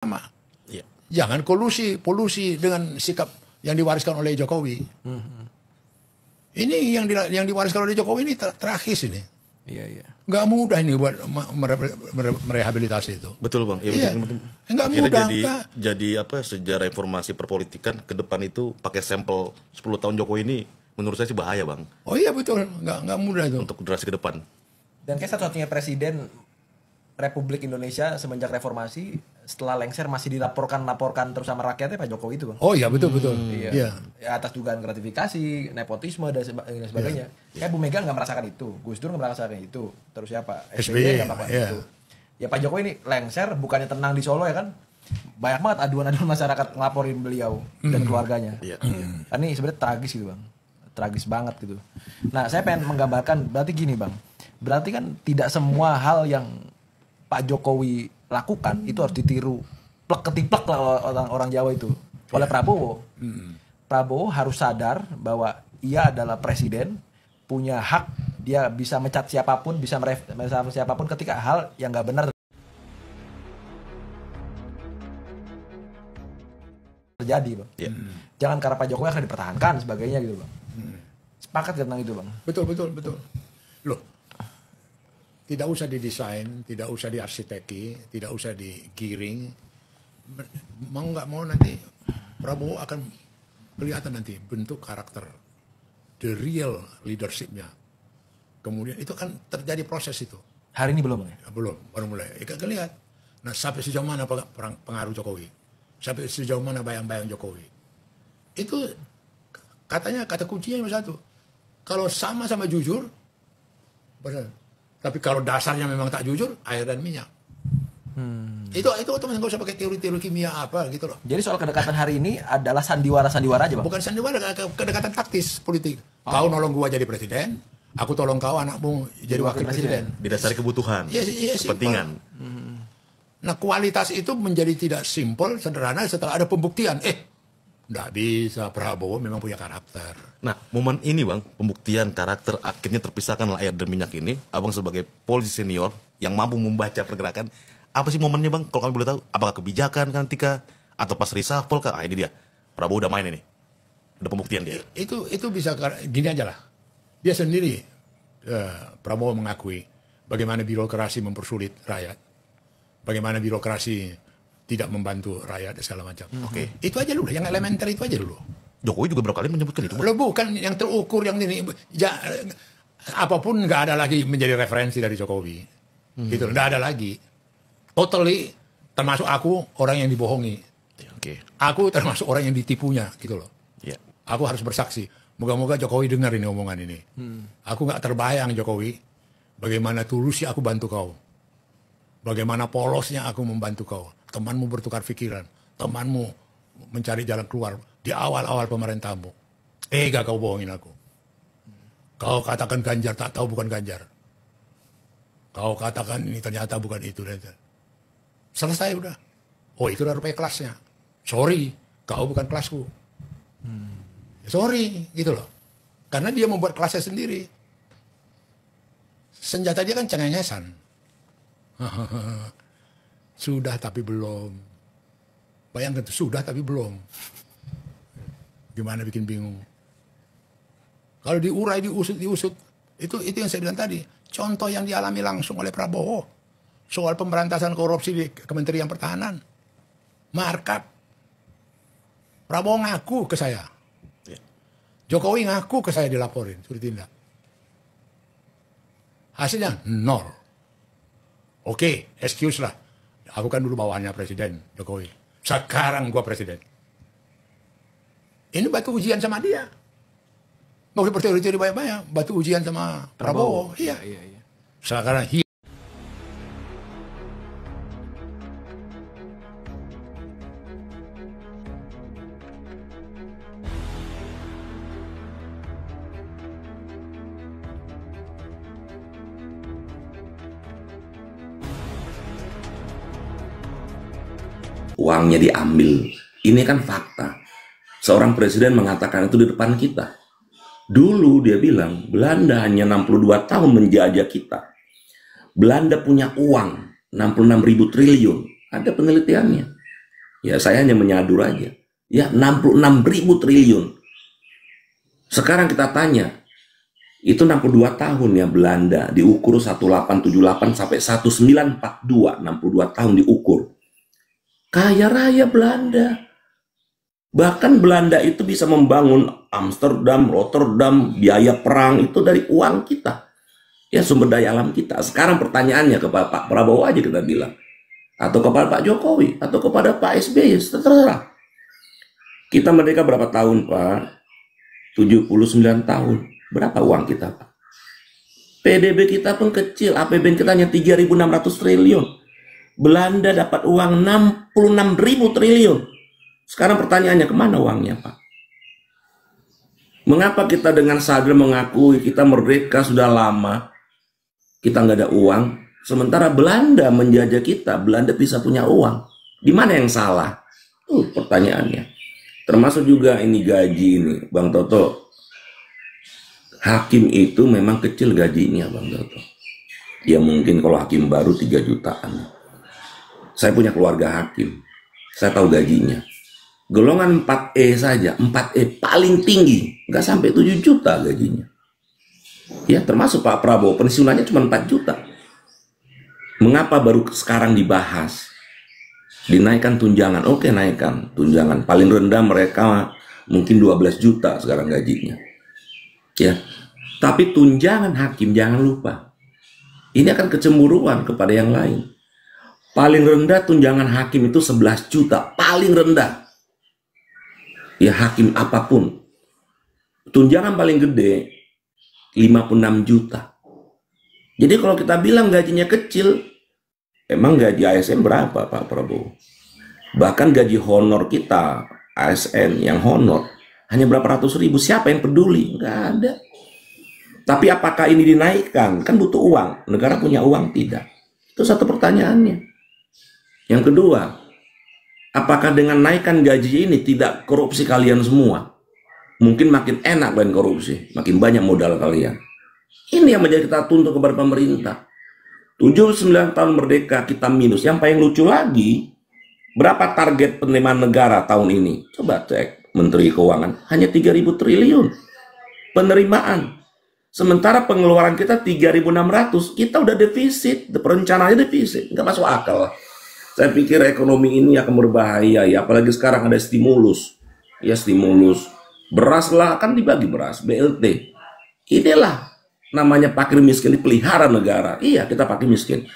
sama. Iya. Jangan polusi dengan sikap yang diwariskan oleh Jokowi. Ini yang diwariskan oleh Jokowi ini tragis ini. Iya. Nggak mudah ini buat merehabilitasi itu. Betul bang. Ya, Iya. Nggak akhirnya mudah. jadi apa sejarah informasi perpolitikan ke depan itu pakai sampel 10 tahun Jokowi ini menurut saya sih bahaya bang. Oh iya betul, nggak mudah itu. Untuk generasi ke depan. Dan kayak satu-satunya presiden Republik Indonesia semenjak reformasi setelah lengser masih dilaporkan terus sama rakyatnya Pak Jokowi itu bang. Oh iya betul. Iya. Iya. Ya, atas dugaan gratifikasi, nepotisme dan sebagainya. Kayak Bu Mega nggak merasakan itu, Gus Dur nggak merasakan itu, terus siapa? SBY nggak merasakan itu. Ya Pak Jokowi ini lengser bukannya tenang di Solo ya kan? Banyak banget aduan-aduan masyarakat ngelaporin beliau dan keluarganya. Iya. Kan ini sebenarnya tragis gitu bang, tragis banget gitu. Nah saya pengen menggambarkan berarti gini bang, berarti kan tidak semua hal yang Pak Jokowi lakukan itu harus ditiru plek ketiplek lah orang Jawa itu oleh Prabowo. Prabowo harus sadar bahwa ia adalah presiden, punya hak, dia bisa mecat siapapun, bisa merespon siapapun ketika hal yang nggak benar terjadi bang. Jangan karena Pak Jokowi akan dipertahankan sebagainya gitu bang. Sepakat tentang itu bang. Betul. Loh, tidak usah didesain, tidak usah diarsiteki, tidak usah digiring. Mau nggak mau nanti Prabowo akan kelihatan nanti bentuk karakter, the real leadershipnya. Kemudian itu kan terjadi proses itu. Hari ini belum ya? Belum, baru mulai. Ikan lihat. Nah, sampai sejauh mana pengaruh Jokowi? Sampai sejauh mana bayang-bayang Jokowi? Itu katanya kata kuncinya cuma satu. Kalau sama-sama jujur, benar. Tapi kalau dasarnya memang tak jujur, air dan minyak. Itu teman nggak usah pakai teori-teori kimia apa gitu loh. Jadi soal kedekatan hari ini adalah sandiwara aja bang? Bukan sandiwara, kedekatan taktis politik. Kau nolong gua jadi presiden, aku tolong kau anakmu jadi wakil presiden. Didasari kebutuhan, kepentingan. Nah kualitas itu menjadi tidak simpel, sederhana setelah ada pembuktian. Nggak bisa, Prabowo memang punya karakter. Nah, momen ini bang, pembuktian karakter akhirnya terpisahkan air dan minyak ini. Abang sebagai polisi senior yang mampu membaca pergerakan, apa sih momennya bang? Kalau kami boleh tahu, apakah kebijakan kan ketika atau pas reshuffle kah? Ini dia, Prabowo udah main ini, udah pembuktian dia. Itu bisa gini aja lah. Dia sendiri, Prabowo mengakui bagaimana birokrasi mempersulit rakyat, bagaimana birokrasi tidak membantu rakyat dan segala macam. Oke, itu aja dulu, yang elementer itu aja dulu. Jokowi juga berapa kali menyebutkan itu. Lo bukan yang terukur yang ini. Apapun nggak ada lagi menjadi referensi dari Jokowi. Gitu, nggak ada lagi. Totally, termasuk aku orang yang dibohongi. Oke. Aku termasuk orang yang ditipunya, gitu loh. Iya. Aku harus bersaksi. Moga-moga Jokowi dengar ini omongan ini. Aku nggak terbayang Jokowi, bagaimana tulusnya aku bantu kau. Bagaimana polosnya aku membantu kau. Temanmu bertukar pikiran. Temanmu mencari jalan keluar di awal-awal pemerintahmu. Gak kau bohongin aku. Kau katakan Ganjar, tak tahu bukan Ganjar. Kau katakan ini ternyata bukan itu. Selesai udah. Oh itu udah rupanya kelasnya. Sorry, kau bukan kelasku. Sorry, gitu loh. Karena dia membuat kelasnya sendiri. Senjata dia kan cengengesan. Sudah tapi belum. Bayangkan tuh, sudah tapi belum. Gimana bikin bingung. Kalau diurai, diusut. Itu yang saya bilang tadi. Contoh yang dialami langsung oleh Prabowo. Soal pemberantasan korupsi di Kementerian Pertahanan. Markup. Prabowo ngaku ke saya. Jokowi ngaku ke saya dilaporin. Suruh tindak. Hasilnya nol. Oke, excuse lah. Aku kan dulu bawahannya Presiden Jokowi. Sekarang gua presiden. Ini batu ujian sama dia. Nggak usah berteori-teori banyak-banyak. Batu ujian sama Prabowo. Iya. Sekarang uangnya diambil. Ini kan fakta. Seorang presiden mengatakan itu di depan kita. Dulu dia bilang, Belanda hanya 62 tahun menjajah kita. Belanda punya uang 66.000 triliun. Ada penelitiannya. Ya saya hanya menyadur aja. Ya 66.000 triliun. Sekarang kita tanya, itu 62 tahun ya Belanda diukur 1878 sampai 1942, 62 tahun diukur. Kaya raya Belanda. Bahkan Belanda itu bisa membangun Amsterdam, Rotterdam, biaya perang itu dari uang kita. Ya sumber daya alam kita. Sekarang pertanyaannya kepada Pak Prabowo aja kita bilang. Atau kepada Pak Jokowi, atau kepada Pak SBY, terserah. Kita merdeka berapa tahun Pak? 79 tahun. Berapa uang kita Pak? PDB kita pun kecil, APBN kita hanya 3.600 triliun. Belanda dapat uang 66.000 triliun. Sekarang pertanyaannya, kemana uangnya Pak? Mengapa kita dengan sadar mengakui kita merdeka sudah lama, kita nggak ada uang, sementara Belanda menjajah kita, Belanda bisa punya uang. Di mana yang salah? Pertanyaannya. Termasuk juga ini gaji ini, Bang Toto. Hakim itu memang kecil gajinya, Bang Toto. Ya mungkin kalau hakim baru 3 jutaan. Saya punya keluarga hakim. Saya tahu gajinya. Golongan 4E saja, 4E paling tinggi, nggak sampai 7 juta gajinya. Ya, termasuk Pak Prabowo, pensiunannya cuma 4 juta. Mengapa baru sekarang dibahas? Dinaikkan tunjangan, oke naikkan tunjangan. Paling rendah mereka mungkin 12 juta sekarang gajinya. Ya, tapi tunjangan hakim jangan lupa. Ini akan kecemburuan kepada yang lain. Paling rendah tunjangan hakim itu 11 juta, paling rendah. Ya hakim apapun. Tunjangan paling gede 56 juta. Jadi kalau kita bilang gajinya kecil, emang gaji ASN berapa Pak Prabowo? Bahkan gaji honor kita, ASN yang honor, hanya berapa ratus ribu. Siapa yang peduli? Nggak ada. Tapi apakah ini dinaikkan? Kan butuh uang. Negara punya uang? Tidak. Itu satu pertanyaannya. Yang kedua, apakah dengan naikkan gaji ini tidak korupsi kalian semua? Mungkin makin enak kalian korupsi, makin banyak modal kalian. Ini yang menjadi kita tuntut kepada pemerintah. 79 tahun merdeka kita minus. Yang paling lucu lagi, berapa target penerimaan negara tahun ini? Coba cek Menteri Keuangan, hanya 3.000 triliun penerimaan. Sementara pengeluaran kita 3.600, kita udah defisit, perencanaannya defisit, nggak masuk akal. Saya pikir ekonomi ini akan berbahaya ya, apalagi sekarang ada stimulus. Ya stimulus. Beras lah, kan dibagi beras, BLT. Inilah namanya fakir miskin, dipelihara negara. Iya, kita fakir miskin.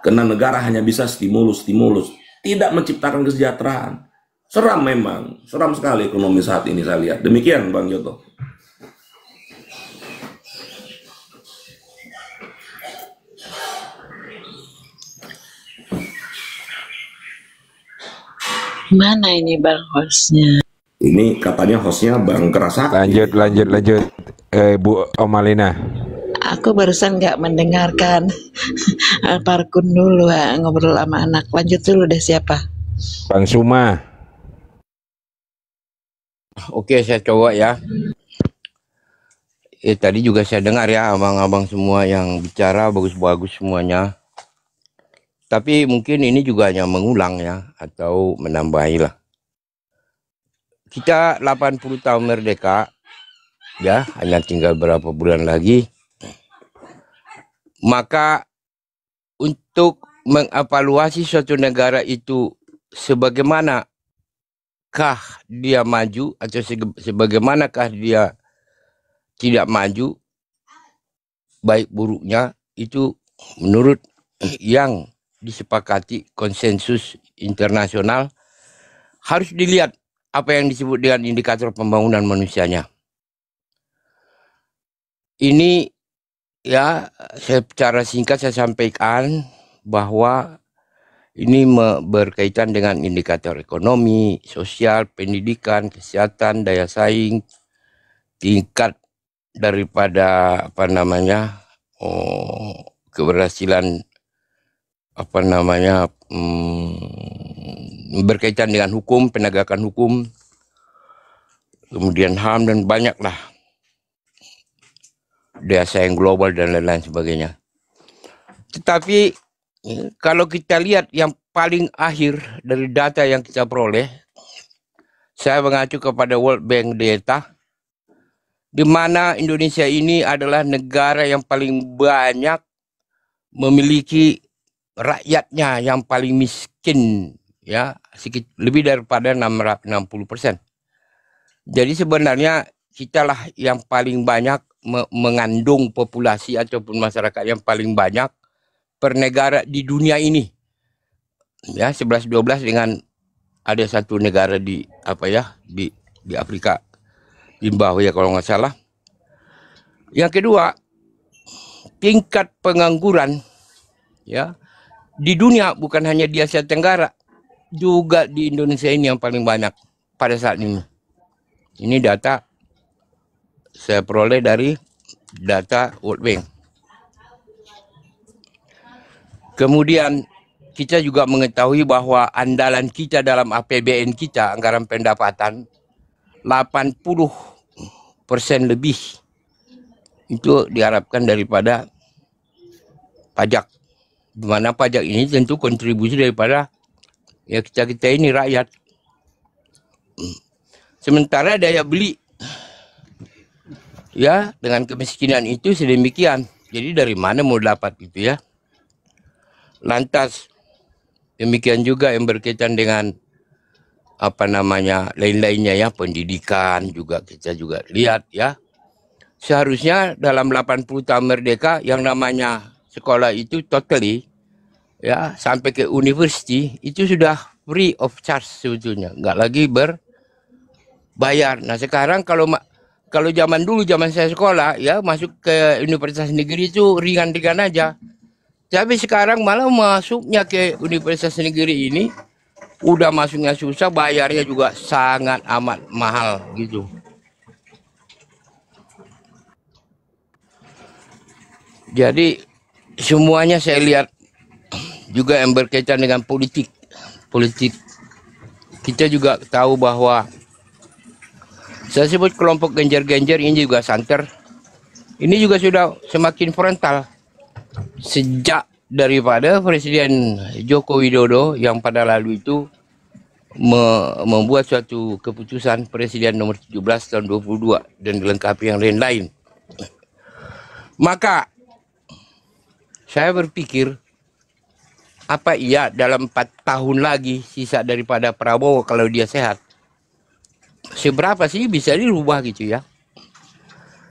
Karena negara hanya bisa stimulus, tidak menciptakan kesejahteraan. Seram memang, seram sekali ekonomi saat ini saya lihat. Demikian Bang Joto. Mana ini Bang hostnya? Ini katanya hostnya Bang Kerasakti. Lanjut. Bu Omalina. Aku barusan nggak mendengarkan Parkun dulu ngobrol sama anak. Lanjut dulu deh siapa? Bang Suma. Oke, saya coba ya. Tadi juga saya dengar ya abang-abang semua yang bicara bagus-bagus semuanya. Tapi mungkin ini juga hanya mengulang ya, atau menambahi lah. Kita 80 tahun merdeka, ya hanya tinggal berapa bulan lagi. Maka untuk mengevaluasi suatu negara itu sebagaimanakah dia maju atau sebagaimanakah dia tidak maju, baik buruknya itu menurut yang disepakati konsensus internasional harus dilihat apa yang disebut dengan indikator pembangunan manusianya. Ini ya secara singkat saya sampaikan bahwa ini berkaitan dengan indikator ekonomi, sosial, pendidikan, kesehatan, daya saing, tingkat daripada keberhasilan berkaitan dengan hukum, penegakan hukum, kemudian HAM dan banyaklah daya saing global dan lain-lain sebagainya. Tetapi kalau kita lihat yang paling akhir dari data yang kita peroleh, saya mengacu kepada World Bank data, di mana Indonesia ini adalah negara yang paling banyak memiliki rakyatnya yang paling miskin, ya, lebih daripada 60%. Jadi sebenarnya kitalah yang paling banyak mengandung populasi ataupun masyarakat yang paling banyak per negara di dunia ini. Ya, 11-12 dengan ada satu negara di di Afrika, Zimbabwe ya kalau nggak salah. Yang kedua, tingkat pengangguran ya di dunia, bukan hanya di Asia Tenggara, juga di Indonesia ini yang paling banyak pada saat ini. Ini data saya peroleh dari data World Bank. Kemudian kita juga mengetahui bahwa andalan kita dalam APBN kita, anggaran pendapatan, 80% lebih itu diharapkan daripada pajak. Di mana pajak ini tentu kontribusi daripada ya kita ini rakyat. Sementara daya beli ya dengan kemiskinan itu sedemikian. Jadi dari mana mau dapat itu ya? Lantas demikian juga yang berkaitan dengan lain-lainnya ya, pendidikan juga kita juga lihat ya. Seharusnya dalam 80 tahun merdeka yang namanya sekolah itu totally ya sampai ke university itu sudah free of charge sebetulnya, nggak lagi berbayar. Nah sekarang kalau zaman dulu, zaman saya sekolah ya, masuk ke universitas negeri itu ringan-ringan aja. Tapi sekarang malah masuknya ke universitas negeri ini udah masuknya susah, bayarnya juga sangat amat mahal gitu. Jadi semuanya saya lihat juga yang berkaitan dengan politik. Kita juga tahu bahwa saya sebut kelompok genjer-genjer ini juga santer. Ini juga sudah semakin frontal sejak daripada Presiden Joko Widodo yang pada lalu itu membuat suatu keputusan Presiden nomor 17 tahun 22 dan dilengkapi yang lain-lain. Maka saya berpikir, apa iya dalam 4 tahun lagi sisa daripada Prabowo kalau dia sehat, seberapa sih bisa dirubah gitu ya?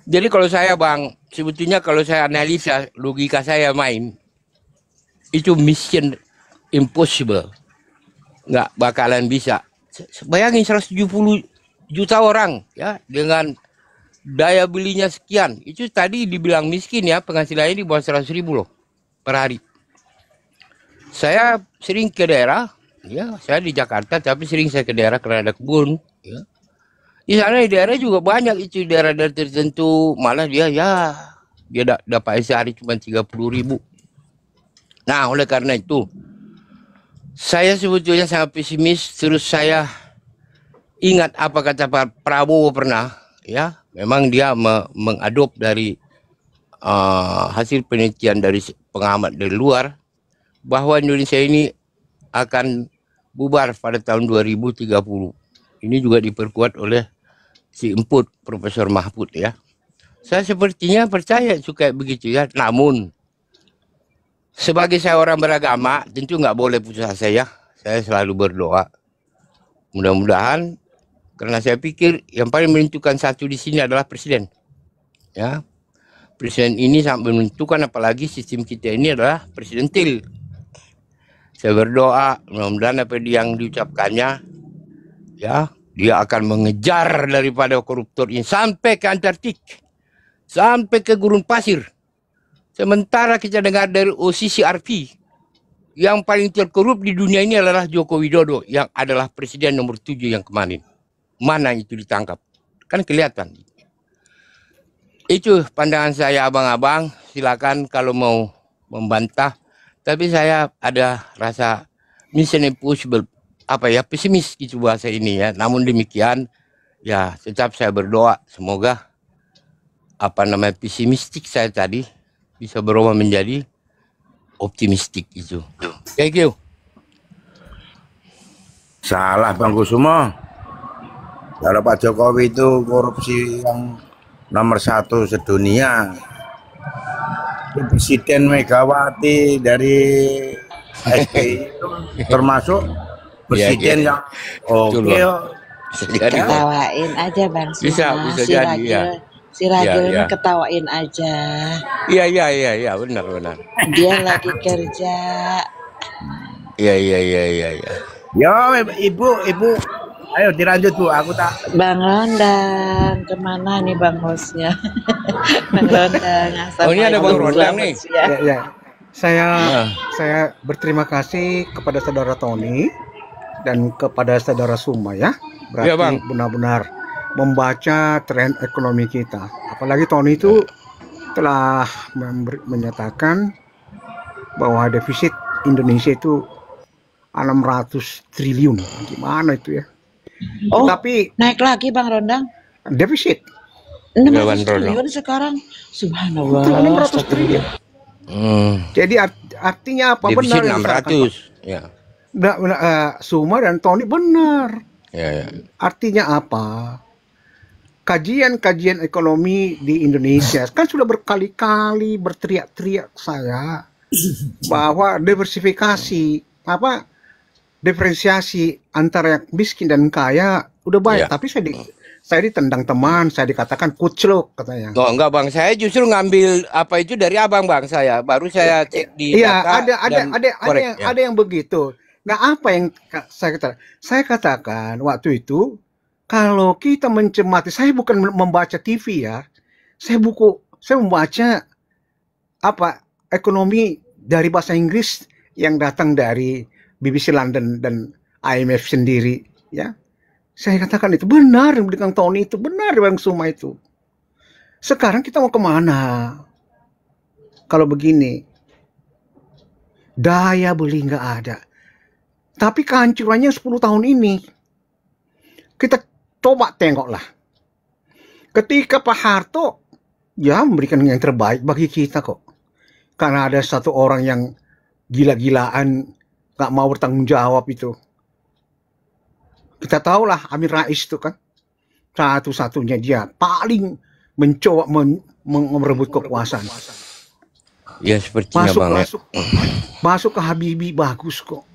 Jadi kalau saya Bang, sebetulnya kalau saya analisa, logika saya main, itu mission impossible. Nggak bakalan bisa. Bayangin 170 juta orang ya dengan daya belinya sekian. Itu tadi dibilang miskin ya, penghasilannya di bawah 100 ribu loh per hari. Saya sering ke daerah, ya saya di Jakarta tapi sering saya ke daerah karena ada kebun. Ya. Di sana di daerah juga banyak itu daerah-daerah tertentu, malah dia dapat sehari cuma 30 ribu. Nah oleh karena itu saya sebetulnya sangat pesimis. Terus saya ingat apa kata Pak Prabowo pernah ya, memang dia mengadop dari hasil penelitian dari pengamat dari luar bahwa Indonesia ini akan bubar pada tahun 2030. Ini juga diperkuat oleh si emput Profesor Mahfud ya. Saya sepertinya percaya suka begitu ya. Namun sebagai saya orang beragama tentu nggak boleh putus asa ya. Saya selalu berdoa. Mudah-mudahan, karena saya pikir yang paling menentukan satu di sini adalah presiden. Ya, presiden ini sangat menentukan, apalagi sistem kita ini adalah presidentil. Saya berdoa mudah-mudahan apa yang diucapkannya ya, dia akan mengejar daripada koruptor ini sampai ke Antartik, sampai ke gurun pasir. Sementara kita dengar dari OCCRP, yang paling terkorup di dunia ini adalah Joko Widodo, yang adalah presiden nomor 7 yang kemarin. Mana itu ditangkap? Kan kelihatan. Itu pandangan saya abang-abang, silakan kalau mau membantah. Tapi saya ada rasa mission impossible, pesimis gitu bahasa ini ya. Namun demikian ya tetap saya berdoa semoga pesimistik saya tadi bisa berubah menjadi optimistik itu. Thank you. Salah Bang Kusumo. Kalau Pak Jokowi itu korupsi yang nomor 1 sedunia. Presiden Megawati dari SBY itu termasuk presiden yang oke. Ketawain aja Bang Suma. Bisa Si jadi ya. Ragil, si Ragil Ya, ini ya. ketawain aja. Iya, benar. Dia lagi kerja. Iya. Yo ibu, ayo dilanjut Bu, aku tak. Bang Rondang, kemana nih Bang hostnya? Bang Rondang, Oh, ini ada Bang Rondang nih. siang. Ya. Saya berterima kasih kepada saudara Tony dan kepada saudara Suma ya. Berarti Iya, Bang. benar-benar membaca tren ekonomi kita. Apalagi Tony itu telah menyatakan bahwa defisit Indonesia itu 600 triliun. Gimana itu ya? Oh, Tapi naik lagi Bang Rondang. defisit 600 Bang Rondang. triliun sekarang. Subhanallah. itu 600 triliun. Jadi artinya apa? Defisit Benar yang dikatakan 600. Ya. Suma dan Tony benar. Ya. Artinya apa? Kajian-kajian ekonomi di Indonesia kan sudah berkali-kali berteriak-teriak saya bahwa diferensiasi antara yang miskin dan kaya udah baik. Ya. Tapi saya ditendang teman, saya dikatakan kucluk katanya. Oh, enggak Bang, saya justru ngambil apa itu dari Abang Bang saya. Baru saya cek di Iya, data dan korek. ada yang begitu. Nah, apa yang saya katakan? Saya katakan waktu itu kalau kita mencermati, saya bukan membaca TV ya. Saya membaca ekonomi dari bahasa Inggris yang datang dari BBC London dan IMF sendiri ya. Saya katakan itu benar dengan Tony itu benar Bang Suma itu. Sekarang kita mau kemana? Kalau begini, daya beli nggak ada. Tapi kehancurannya 10 tahun ini. Kita coba tengoklah. Ketika Pak Harto ya memberikan yang terbaik bagi kita kok. Karena ada satu orang yang gila-gilaan nggak mau bertanggung jawab itu. Kita tahulah Amin Rais itu kan satu-satunya dia paling mencoba merebut kekuasaan. Ya sepertinya Bang ya. Masuk ke Habibie bagus kok.